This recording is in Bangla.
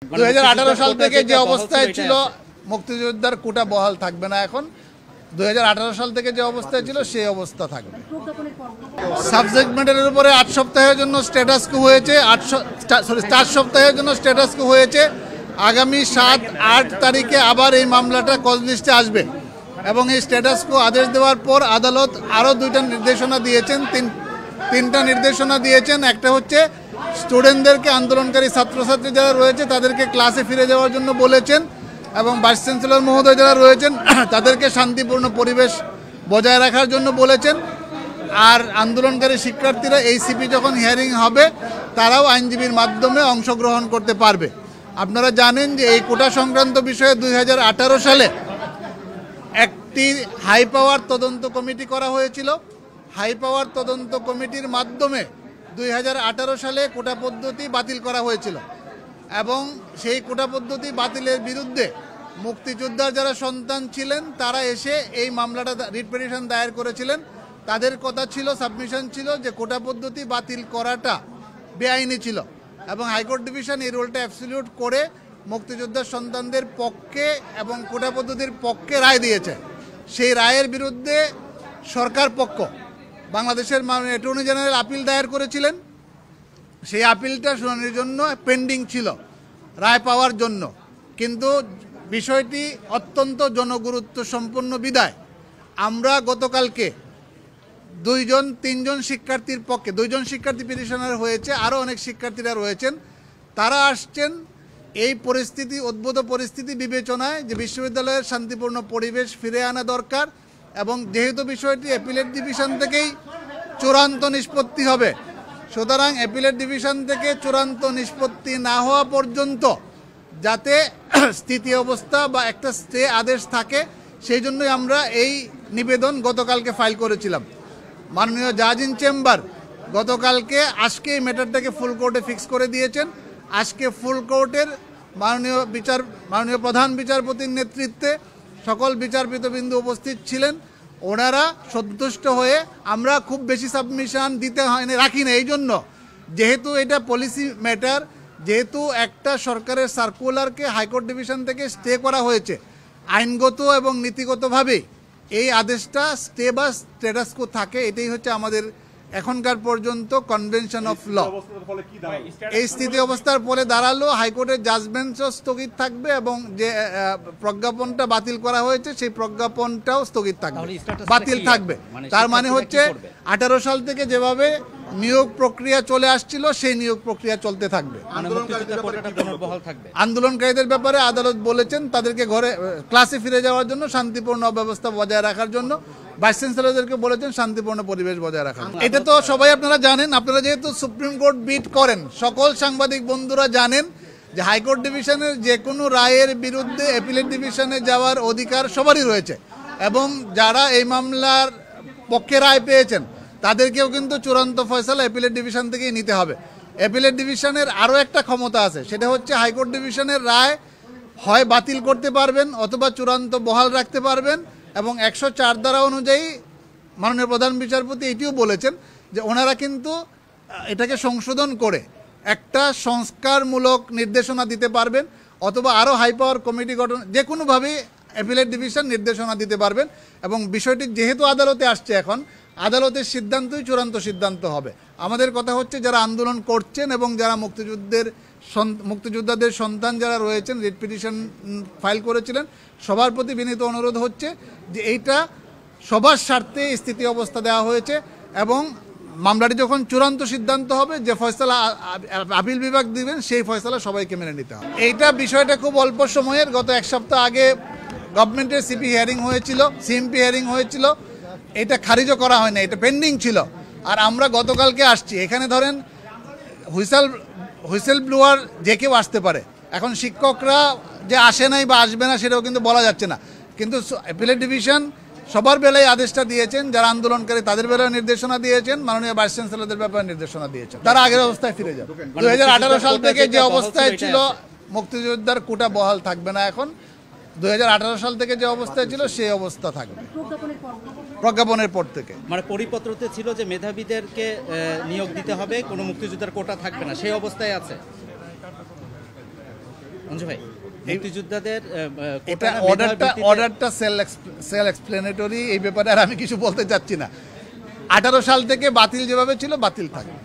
2018 সাল থেকে যে অবস্থায় ছিল মুক্তিযোদ্ধার কোটা বহাল থাকবে না। এখন 2018 সাল থেকে যে অবস্থায় ছিল সেই অবস্থা থাকবে। সাবজেক্ট ম্যাটারের উপরে 8 সপ্তাহের জন্য স্ট্যাটাস কো হয়েছে, 4 সপ্তাহের জন্য স্ট্যাটাস কো হয়েছে। আগামী 7-8 তারিখে আবার এই মামলাটা কজ লিস্টে আসবে এবং এই স্ট্যাটাস কো আদেশ দেওয়ার পর আদালত আরও 2টা নির্দেশনা দিয়েছেন, তিনটা নির্দেশনা দিয়েছেন। একটা হচ্ছে স্টুডেন্টদেরকে, আন্দোলনকারী ছাত্রছাত্রী যারা রয়েছে তাদেরকে ক্লাসে ফিরে যাওয়ার জন্য বলেছেন এবং ভাইস চ্যান্সেলর মহোদয় যারা রয়েছেন তাদেরকে শান্তিপূর্ণ পরিবেশ বজায় রাখার জন্য বলেছেন। আর আন্দোলনকারী শিক্ষার্থীরা এইসিপি যখন হিয়ারিং হবে তারাও আইনজীবীর মাধ্যমে অংশগ্রহণ করতে পারবে। আপনারা জানেন যে এই কোটা সংক্রান্ত বিষয়ে 2018 সালে একটি হাই পাওয়ার তদন্ত কমিটি করা হয়েছিল। হাই পাওয়ার তদন্ত কমিটির মাধ্যমে 2018 সালে কোটা পদ্ধতি বাতিল করা হয়েছিল এবং সেই কোটা পদ্ধতি বাতিলের বিরুদ্ধে মুক্তিযোদ্ধার যারা সন্তান ছিলেন তারা এসে এই মামলাটা রিট পিটিশন দায়ের করেছিলেন। তাদের কথা ছিল, সাবমিশন ছিল যে কোটা পদ্ধতি বাতিল করাটা বেআইনি ছিল এবং হাইকোর্ট ডিভিশন এই রুলটা অ্যাবসলিউট করে মুক্তিযোদ্ধার সন্তানদের পক্ষে এবং কোটা পদ্ধতির পক্ষে রায় দিয়েছে। সেই রায়ের বিরুদ্ধে সরকার পক্ষ বাংলাদেশের অ্যাটর্নি জেনারেল আপিল দায়ের করেছিলেন। সেই আপিলটা শুনানির জন্য পেন্ডিং ছিল রায় পাওয়ার জন্য, কিন্তু বিষয়টি অত্যন্ত জনগুরুত্ব সম্পন্ন বিদায় আমরা গতকালকে 2-3 শিক্ষার্থীর পক্ষে, 2জন শিক্ষার্থী পিটিশনার হয়েছে, আরও অনেক শিক্ষার্থীরা রয়েছেন, তারা আসছেন এই পরিস্থিতি, উদ্ভূত পরিস্থিতি বিবেচনায় যে বিশ্ববিদ্যালয়ের শান্তিপূর্ণ পরিবেশ ফিরে আনা দরকার এবং যেহেতু বিষয়টি অ্যাপিলেট ডিভিশন থেকেই চূড়ান্ত নিষ্পত্তি হবে, সুতরাং অ্যাপিলেট ডিভিশন থেকে চূড়ান্ত নিষ্পত্তি না হওয়া পর্যন্ত যাতে স্থিতি অবস্থা বা একটা স্টে আদেশ থাকে, সেই জন্যই আমরা এই নিবেদন গতকালকে ফাইল করেছিলাম। মাননীয় জাজ ইন চেম্বার গতকালকে আজকে এই ম্যাটারটাকে ফুল কোর্টে ফিক্স করে দিয়েছেন। আজকে ফুল কোর্টের মাননীয় প্রধান বিচারপতির নেতৃত্বে সকল বিচারপতিবৃন্দ উপস্থিত ছিলেন। ওনারা সন্তুষ্ট হয়ে, আমরা খুব বেশি সাবমিশন দিতে হয়নি, রাখি না, এই জন্য যেহেতু এটা পলিসি ম্যাটার, যেহেতু একটা সরকারের সার্কুলারকে হাইকোর্ট ডিভিশন থেকে স্টে করা হয়েছে, আইনগত এবং নীতিগতভাবে এই আদেশটা স্টে বা স্ট্যাটাস কো থাকে, এটাই হচ্ছে আমাদের এখনকার পর্যন্ত কনভেনশন অফ ল। এই স্থিতি অবস্থার পরে দাঁড়ালো হাইকোর্টের জাজমেন্টও স্থগিত থাকবে এবং যে প্রজ্ঞাপনটা বাতিল করা হয়েছে সেই প্রজ্ঞাপনটাও স্থগিত থাকবে, বাতিল থাকবে। তার মানে হচ্ছে 18 সাল থেকে যেভাবে নিয়োগ প্রক্রিয়া চলে আসছিল সেই নিয়োগ প্রক্রিয়া চলতে থাকবে। আন্দোলনকারীদের ব্যাপারে আদালত বলেছেন তাদেরকে ঘরে ক্লাসে ফিরে যাওয়ার জন্য, শান্তিপূর্ণ ব্যবস্থা বজায় রাখার জন্য ভাইস চ্যান্সেলরদেরকে বলেছেন শান্তিপূর্ণ পরিবেশ বজায় রাখার। এটা তো সবাই আপনারা জানেন, আপনারা যেহেতু সুপ্রিম কোর্ট বিট করেন, সকল সাংবাদিক বন্ধুরা জানেন যে হাইকোর্ট ডিভিশনের যে কোনো রায়ের বিরুদ্ধে অ্যাপিলেট ডিভিশনে যাওয়ার অধিকার সবারই রয়েছে এবং যারা এই মামলার পক্ষে রায় পেয়েছেন তাদেরকেও কিন্তু চূড়ান্ত ফয়সালা অ্যাপিলেট ডিভিশন থেকেই নিতে হবে। অ্যাপিলেট ডিভিশনের আরও একটা ক্ষমতা আছে, সেটা হচ্ছে হাইকোর্ট ডিভিশনের রায় হয় বাতিল করতে পারবেন অথবা চূড়ান্ত বহাল রাখতে পারবেন এবং 104 ধারা অনুযায়ী মাননীয় প্রধান বিচারপতি এটিও বলেছেন যে ওনারা কিন্তু এটাকে সংশোধন করে একটা সংস্কারমূলক নির্দেশনা দিতে পারবেন অথবা আরও হাই পাওয়ার কমিটি গঠন, যে কোনোভাবেই অ্যাপিলেট ডিভিশন নির্দেশনা দিতে পারবেন এবং বিষয়টি যেহেতু আদালতে আসছে, এখন আদালতের সিদ্ধান্তই চূড়ান্ত সিদ্ধান্ত হবে। আমাদের কথা হচ্ছে যারা আন্দোলন করছেন এবং যারা মুক্তিযোদ্ধাদের সন্তান যারা রয়েছেন, রিট পিটিশন ফাইল করেছিলেন, সবার প্রতি বিনীত অনুরোধ হচ্ছে যে এইটা সবার স্বার্থে স্থিতি অবস্থা দেওয়া হয়েছে এবং মামলাটি যখন চূড়ান্ত সিদ্ধান্ত হবে, যে ফয়সালা আপিল বিভাগ দিবেন সেই ফয়সালা সবাইকে মেনে নিতে হবে। এইটা বিষয়টা খুব অল্প সময়ের, গত 1 সপ্তাহ আগে গভর্নমেন্টের সিপি হিয়ারিং হয়েছিল, সিএমপি হিয়ারিং হয়েছিল, এটা খারিজও করা হয় না, এটা পেন্ডিং ছিল। আর আমরা গতকালকে আসছি, এখানে ধরেন হুইসেল ব্লোয়ার যে কেউ আসতে পারে। এখন শিক্ষকরা যে আসে নাই বা আসবে না সেটাও কিন্তু বলা যাচ্ছে না, কিন্তু অ্যাপিলেট ডিভিশন সবার বেলায় আদেশটা দিয়েছেন, যারা আন্দোলনকারী তাদের বেলায় নির্দেশনা দিয়েছেন, মাননীয় ভাইস চ্যান্সেলরদের ব্যাপারে নির্দেশনা দিয়েছেন, তারা আগের অবস্থায় ফিরে যাবে। 2018 সাল থেকে যে অবস্থায় ছিল মুক্তিযোদ্ধার কোটা বহাল থাকবে না। এখন 2018 সাল থেকে যে অবস্থায় ছিল সেই অবস্থা থাকবে প্রজ্ঞাপনের পর থেকে। মানে পরিপত্রতে ছিল যে মেধাবীদেরকে নিয়োগ দিতে হবে, কোনো মুক্তিযোদ্ধার কোটা থাকবে না, সেই অবস্থায় আছে। অঞ্জু ভাই, মুক্তিযোদ্ধাদের এটা অর্ডারটা সেল এক্সপ্লেনেটরি, এই ব্যাপারে আর আমি কিছু বলতে চাচ্ছি না। 18 সাল থেকে বাতিল যেভাবে ছিল বাতিল থাকবে।